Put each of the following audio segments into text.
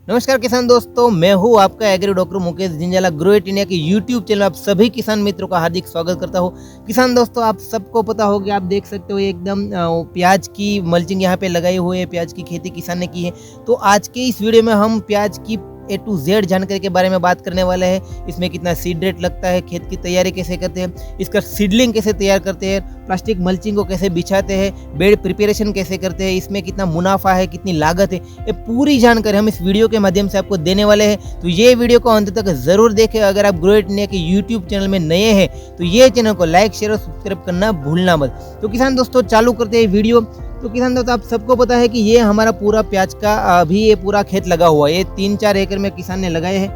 नमस्कार किसान दोस्तों, मैं हूँ आपका agri doctor Mukesh Jinjala. Grow it India के यूट्यूब चैनल आप सभी किसान मित्रों का हार्दिक स्वागत करता हूँ। किसान दोस्तों, आप सबको पता होगा, आप देख सकते हो एकदम प्याज की मल्चिंग यहाँ पे लगाई हुई है। प्याज की खेती किसान ने की है। तो आज के इस वीडियो में हम प्याज की A to Z जानकारी के बारे में बात करने वाले हैं। इसमें कितना सीड रेट लगता है, खेत की तैयारी कैसे करते हैं, इसका सीडलिंग कैसे तैयार करते हैं, प्लास्टिक मल्चिंग को कैसे बिछाते हैं, बेड प्रिपरेशन कैसे करते हैं, इसमें कितना मुनाफा है, कितनी लागत है, ये पूरी जानकारी हम इस वीडियो के माध्यम से आपको देने वाले हैं। तो ये वीडियो को अंत तक जरूर देखें। अगर आप ग्रो इट इंडिया के यूट्यूब चैनल में नए हैं तो ये चैनल को लाइक शेयर और सब्सक्राइब करना भूलना मत। तो किसान दोस्तों, चालू करते हैं वीडियो। तो किसान दोस्तों, आप सबको पता है कि ये हमारा पूरा प्याज का अभी ये पूरा खेत लगा हुआ है। ये 3-4 एकड़ में किसान ने लगाए हैं।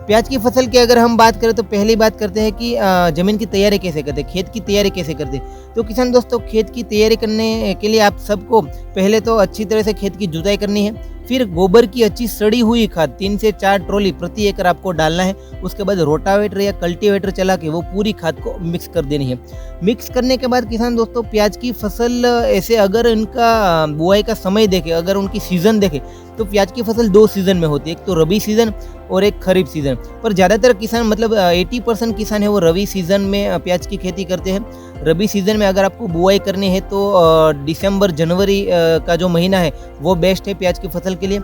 प्याज की फसल की अगर हम बात करें तो पहली बात करते हैं कि ज़मीन की तैयारी कैसे करते हैं, खेत की तैयारी कैसे करते हैं। तो किसान दोस्तों, खेत की तैयारी करने के लिए आप सबको पहले तो अच्छी तरह से खेत की जुताई करनी है। फिर गोबर की अच्छी सड़ी हुई खाद 3 से 4 ट्रॉली प्रति एकड़ आपको डालना है। उसके बाद रोटावेटर या कल्टीवेटर चला के वो पूरी खाद को मिक्स कर देनी है। मिक्स करने के बाद किसान दोस्तों, प्याज की फसल ऐसे अगर इनका बुआई का समय देखें, अगर उनकी सीज़न देखें तो प्याज की फसल 2 सीज़न में होती है। एक तो रबी सीज़न और एक खरीफ सीज़न। पर ज़्यादातर किसान मतलब 80% किसान है वो रबी सीज़न में प्याज की खेती करते हैं। रबी सीज़न में अगर आपको बुआई करनी है तो दिसंबर जनवरी का जो महीना है वो बेस्ट है प्याज की फसल के लिए।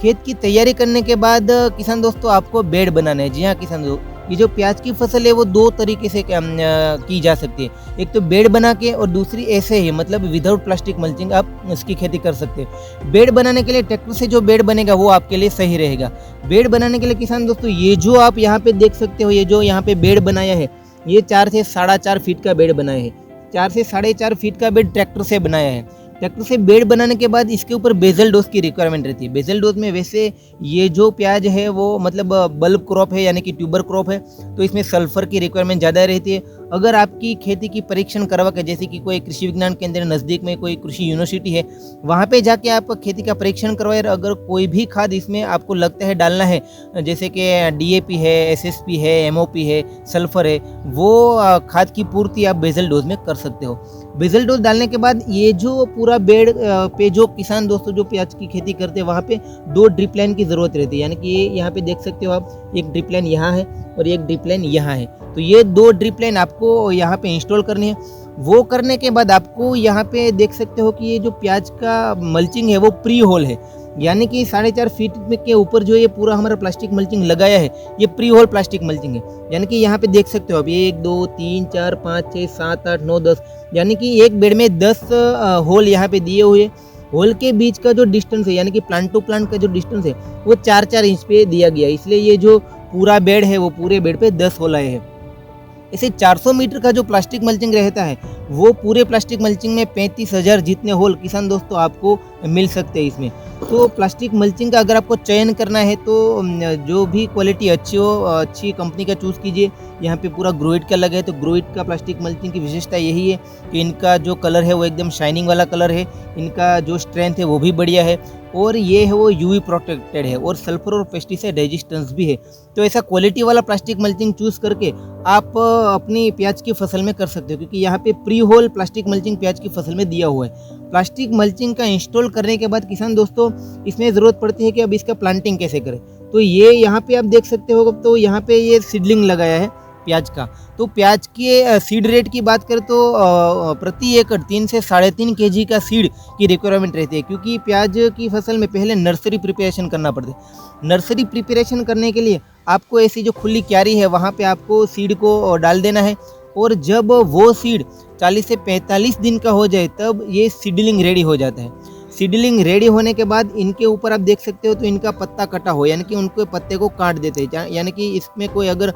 खेत की तैयारी करने के बाद किसान दोस्तों, आपको बेड बनाना है। जी हाँ किसान दोस्तों, ये जो प्याज की फसल है वो 2 तरीके से की जा सकती है। एक तो बेड बना के और दूसरी ऐसे ही, मतलब विदाउट प्लास्टिक मल्चिंग आप इसकी खेती कर सकते हैं। बेड बनाने के लिए ट्रैक्टर से जो बेड बनेगा वो आपके लिए सही रहेगा। बेड बनाने के लिए किसान दोस्तों, ये जो आप यहाँ पे देख सकते हो, ये जो यहाँ पे बेड बनाया है, ये 4 से 4.5 फीट का बेड बनाया है। 4 से 4.5 फीट का बेड ट्रैक्टर से बनाया है। ट्रैक्टर से बेड बनाने के बाद इसके ऊपर बेजल डोज की रिक्वायरमेंट रहती है। बेजल डोज में वैसे ये जो प्याज है वो मतलब बल्ब क्रॉप है, यानी कि ट्यूबर क्रॉप है, तो इसमें सल्फर की रिक्वायरमेंट ज़्यादा रहती है। अगर आपकी खेती की परीक्षण करवा के, जैसे कि कोई कृषि विज्ञान केंद्र नज़दीक में कोई कृषि यूनिवर्सिटी है, वहाँ पे जाके आप खेती का परीक्षण करवाए। अगर कोई भी खाद इसमें आपको लगता है डालना है, जैसे कि DAP है, SSP है, MOP है, सल्फर है, वो खाद की पूर्ति आप बेजल डोज में कर सकते हो। बेजल डोज डालने के बाद ये जो पूरा बेड पे जो किसान दोस्तों जो प्याज की खेती करते हैं, वहाँ पे 2 ड्रिप लाइन की ज़रूरत रहती है। यानी कि ये यहाँ पे देख सकते हो आप, एक ड्रिप लाइन यहाँ है और एक ड्रिप लाइन यहाँ है। तो ये 2 ड्रिप लाइन आपको यहाँ पे इंस्टॉल करनी है। वो करने के बाद आपको यहाँ पे देख सकते हो कि ये जो प्याज का मल्चिंग है वो प्री होल है। यानी कि 4.5 फीट के ऊपर जो ये पूरा हमारा प्लास्टिक मल्चिंग लगाया है, ये प्री होल प्लास्टिक मल्चिंग है। यानी कि यहाँ पे देख सकते हो आप, 1 2 3 4 5 6 7 8 9 10, यानी कि एक बेड में 10 होल यहाँ पे दिए हुए। होल के बीच का जो डिस्टेंस है, यानी कि प्लांट टू प्लांट का जो डिस्टेंस है वो 4-4 इंच पे दिया गया। इसलिए ये जो पूरा बेड है वो पूरे बेड पे 10 होल आए हैं। इसे 400 मीटर का जो प्लास्टिक मल्चिंग रहता है, वो पूरे प्लास्टिक मल्चिंग में 35,000 जितने होल किसान दोस्तों आपको मिल सकते हैं इसमें। तो प्लास्टिक मल्चिंग का अगर आपको चयन करना है तो जो भी क्वालिटी अच्छी हो, अच्छी कंपनी का चूज़ कीजिए। यहाँ पे पूरा ग्रो इट का लगा है, तो ग्रो इट का प्लास्टिक मल्चिंग की विशेषता यही है कि इनका जो कलर है वो एकदम शाइनिंग वाला कलर है, इनका जो स्ट्रेंथ है वो भी बढ़िया है, और ये है वो UV प्रोटेक्टेड है, और सल्फर और पेस्टिसाइड रेजिस्टेंस भी है। तो ऐसा क्वालिटी वाला प्लास्टिक मल्चिंग चूज़ करके आप अपनी प्याज की फसल में कर सकते हो, क्योंकि यहाँ पे प्री होल प्लास्टिक मल्चिंग प्याज की फसल में दिया हुआ है। प्लास्टिक मल्चिंग का इंस्टॉल करने के बाद किसान दोस्तों, इसमें ज़रूरत पड़ती है कि अब इसका प्लांटिंग कैसे करें। तो ये यहाँ पे आप देख सकते हो, तो यहाँ पे ये सीडलिंग लगाया है प्याज का। तो प्याज के सीड रेट की बात करें तो प्रति एकड़ 3 से 3.5 kg का सीड की रिक्वायरमेंट रहती है, क्योंकि प्याज की फसल में पहले नर्सरी प्रिपरेशन करना पड़ता है। नर्सरी प्रिपरेशन करने के लिए आपको ऐसी जो खुली क्यारी है वहाँ पे आपको सीड को डाल देना है, और जब वो सीड 40 से 45 दिन का हो जाए तब ये सीडलिंग रेडी हो जाता है। सीडलिंग रेडी होने के बाद इनके ऊपर आप देख सकते हो, तो इनका पत्ता कटा हो, यानी कि उनके पत्ते को काट देते हैं, यानी कि इसमें कोई अगर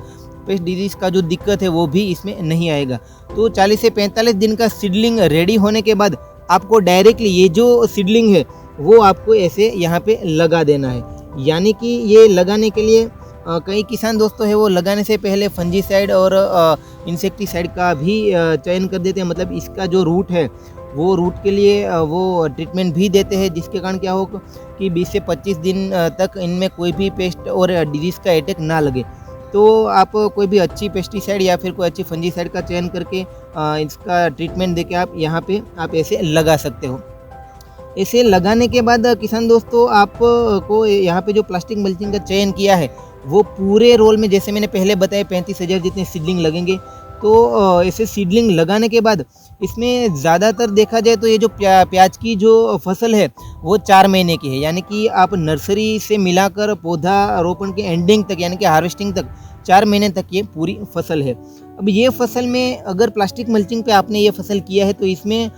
पेस्ट डिजीज का जो दिक्कत है वो भी इसमें नहीं आएगा। तो 40 से 45 दिन का सीडलिंग रेडी होने के बाद आपको डायरेक्टली ये जो सीडलिंग है वो आपको ऐसे यहाँ पे लगा देना है। यानी कि ये लगाने के लिए कई किसान दोस्तों है वो लगाने से पहले फंजीसाइड और इंसेक्टिसाइड का भी चयन कर देते हैं। मतलब इसका जो रूट है वो रूट के लिए वो ट्रीटमेंट भी देते हैं, जिसके कारण क्या हो कि 20 से 25 दिन तक इनमें कोई भी पेस्ट और डिजीज़ का अटैक ना लगे। तो आप कोई भी अच्छी पेस्टिसाइड या फिर कोई अच्छी फंजीसाइड का चयन करके इसका ट्रीटमेंट देके आप यहाँ पे आप ऐसे लगा सकते हो। इसे लगाने के बाद किसान दोस्तों आप को यहाँ पे जो प्लास्टिक मल्चिंग का चयन किया है वो पूरे रोल में, जैसे मैंने पहले बताया, 35,000 जितने सीडलिंग लगेंगे। तो ऐसे सीडलिंग लगाने के बाद इसमें ज़्यादातर देखा जाए तो ये जो प्याज की जो फसल है वो 4 महीने की है, यानी कि आप नर्सरी से मिलाकर पौधा रोपण के एंडिंग तक यानी कि हार्वेस्टिंग तक 4 महीने तक ये पूरी फसल है। अब ये फसल में अगर प्लास्टिक मल्चिंग पे आपने ये फसल किया है तो इसमें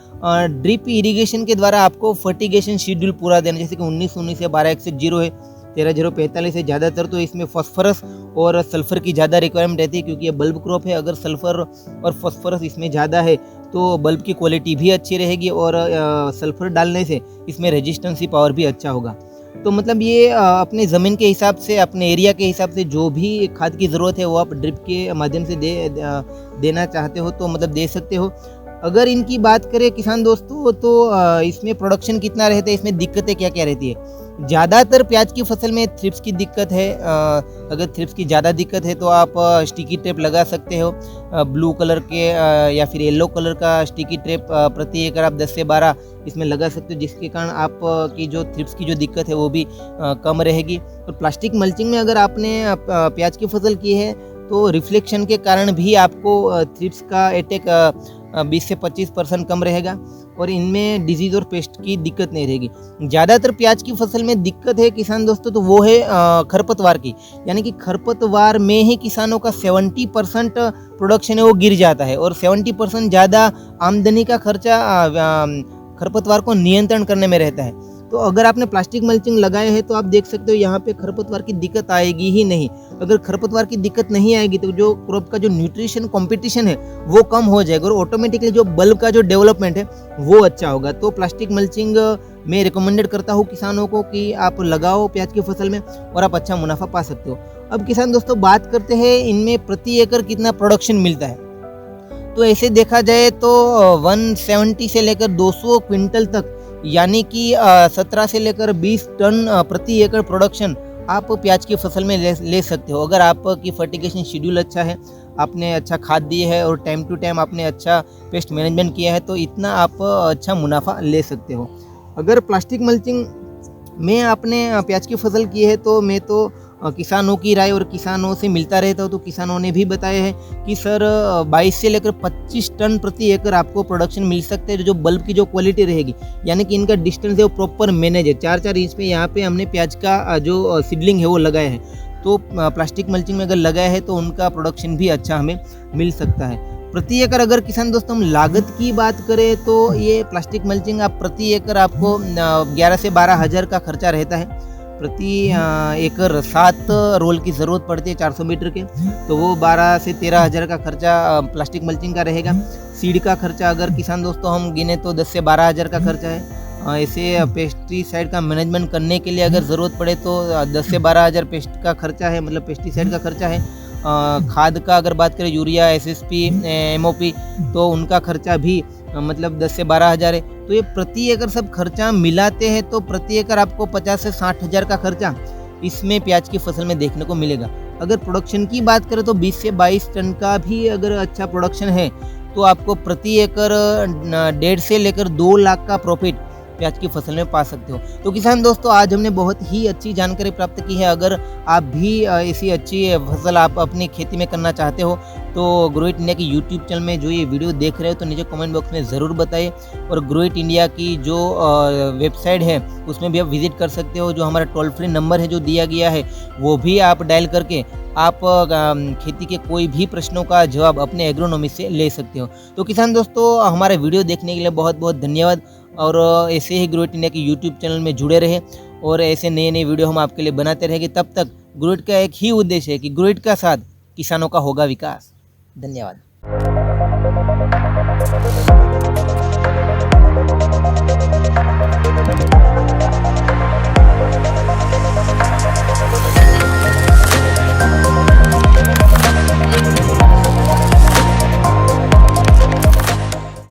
ड्रिप इरिगेशन के द्वारा आपको फर्टिगेशन शेड्यूल पूरा देना, जैसे कि 19-19 या 12-1-0 है, 13-0-45 है। ज़्यादातर तो इसमें फॉस्फोरस और सल्फ़र की ज़्यादा रिक्वायरमेंट रहती है, क्योंकि ये बल्ब क्रॉप है। अगर सल्फ़र और फॉस्फोरस इसमें ज़्यादा है तो बल्ब की क्वालिटी भी अच्छी रहेगी और सल्फ़र डालने से इसमें रेजिस्टेंसी पावर भी अच्छा होगा। तो मतलब ये अपने ज़मीन के हिसाब से, अपने एरिया के हिसाब से जो भी खाद की ज़रूरत है वो आप ड्रिप के माध्यम से देना चाहते हो तो मतलब दे सकते हो। अगर इनकी बात करें किसान दोस्तों तो इसमें प्रोडक्शन कितना रहता है, इसमें दिक्कतें क्या क्या रहती है। ज़्यादातर प्याज की फसल में थ्रिप्स की दिक्कत है। अगर थ्रिप्स की ज़्यादा दिक्कत है तो आप स्टिकी टेप लगा सकते हो, ब्लू कलर के या फिर येलो कलर का स्टिकी टेप प्रति एकड़ आप 10 से 12 इसमें लगा सकते हो, जिसके कारण आप की जो थ्रिप्स की जो दिक्कत है वो भी कम रहेगी। और प्लास्टिक मल्चिंग में अगर आपने प्याज की फसल की है तो रिफ्लेक्शन के कारण भी आपको थ्रिप्स का अटैक 20 से 25% कम रहेगा और इनमें डिजीज़ और पेस्ट की दिक्कत नहीं रहेगी। ज़्यादातर प्याज की फसल में दिक्कत है किसान दोस्तों तो वो है खरपतवार की, यानी कि खरपतवार में ही किसानों का 70% प्रोडक्शन है वो गिर जाता है और 70% ज़्यादा आमदनी का खर्चा खरपतवार को नियंत्रण करने में रहता है। तो अगर आपने प्लास्टिक मल्चिंग लगाए हैं तो आप देख सकते हो यहाँ पे खरपतवार की दिक्कत आएगी ही नहीं। अगर खरपतवार की दिक्कत नहीं आएगी तो जो क्रॉप का जो न्यूट्रिशन कंपटीशन है वो कम हो जाएगा और ऑटोमेटिकली जो बल्ब का जो डेवलपमेंट है वो अच्छा होगा। तो प्लास्टिक मल्चिंग मैं रिकमेंडेड करता हूँ किसानों को कि आप लगाओ प्याज की फसल में और आप अच्छा मुनाफा पा सकते हो। अब किसान दोस्तों बात करते हैं इनमें प्रति एकड़ कितना प्रोडक्शन मिलता है। तो ऐसे देखा जाए तो 170 से लेकर 200 क्विंटल तक, यानी कि 17 से लेकर 20 टन प्रति एकड़ प्रोडक्शन आप प्याज की फसल में ले सकते हो। अगर आपकी फर्टिगेशन शेड्यूल अच्छा है, आपने अच्छा खाद दी है और टाइम टू टाइम आपने अच्छा पेस्ट मैनेजमेंट किया है तो इतना आप अच्छा मुनाफा ले सकते हो। अगर प्लास्टिक मल्चिंग में आपने प्याज की फसल की है तो मैं तो किसानों की राय और किसानों से मिलता रहता हूँ, तो किसानों ने भी बताया है कि सर 22 से लेकर 25 टन प्रति एकड़ आपको प्रोडक्शन मिल सकते हैं। जो बल्ब की जो क्वालिटी रहेगी, यानी कि इनका डिस्टेंस है वो प्रॉपर मैनेज है। 4-4 इंच पे यहाँ पे हमने प्याज का जो सीडलिंग है वो लगाया है, तो प्लास्टिक मल्चिंग में अगर लगाया है तो उनका प्रोडक्शन भी अच्छा हमें मिल सकता है प्रति एकड़। अगर किसान दोस्तों हम लागत की बात करें तो ये प्लास्टिक मल्चिंग आप प्रति एकड़ आपको 11 से 12 हज़ार का खर्चा रहता है। प्रति एकड़ 7 रोल की ज़रूरत पड़ती है 400 मीटर के, तो वो 12 से 13 हज़ार का खर्चा प्लास्टिक मल्चिंग का रहेगा। सीड का खर्चा अगर किसान दोस्तों हम गिने तो 10 से 12 हज़ार का खर्चा है। ऐसे पेस्टिसाइड का मैनेजमेंट करने के लिए अगर ज़रूरत पड़े तो 10 से 12 हज़ार पेस्ट का खर्चा है, मतलब पेस्टिसाइड का खर्चा है। खाद का अगर बात करें यूरिया, SSP, MOP, तो उनका खर्चा भी मतलब 10 से 12 हज़ार है। तो ये प्रति एकड़ सब खर्चा मिलाते हैं तो प्रति एकड़ आपको 50 से 60 हज़ार का खर्चा इसमें प्याज की फसल में देखने को मिलेगा। अगर प्रोडक्शन की बात करें तो 20 से 22 टन का भी अगर अच्छा प्रोडक्शन है तो आपको प्रति एकड़ 1.5 से लेकर 2 लाख का प्रॉफिट प्याज की फसल में पा सकते हो। तो किसान दोस्तों आज हमने बहुत ही अच्छी जानकारी प्राप्त की है। अगर आप भी ऐसी अच्छी फसल आप अपनी खेती में करना चाहते हो तो ग्रो इट इंडिया की यूट्यूब चैनल में जो ये वीडियो देख रहे हो तो नीचे कमेंट बॉक्स में ज़रूर बताइए। और ग्रो इट इंडिया की जो वेबसाइट है उसमें भी आप विजिट कर सकते हो। जो हमारा टोल फ्री नंबर है जो दिया गया है वो भी आप डायल करके आप खेती के कोई भी प्रश्नों का जवाब अपने एग्रोनॉमी से ले सकते हो। तो किसान दोस्तों हमारे वीडियो देखने के लिए बहुत बहुत धन्यवाद और ऐसे ही ग्रो इट इंडिया के यूट्यूब चैनल में जुड़े रहे और ऐसे नए नए वीडियो हम आपके लिए बनाते रहेंगे। तब तक ग्रो इट का एक ही उद्देश्य है कि ग्रो इट का साथ किसानों का होगा विकास। धन्यवाद।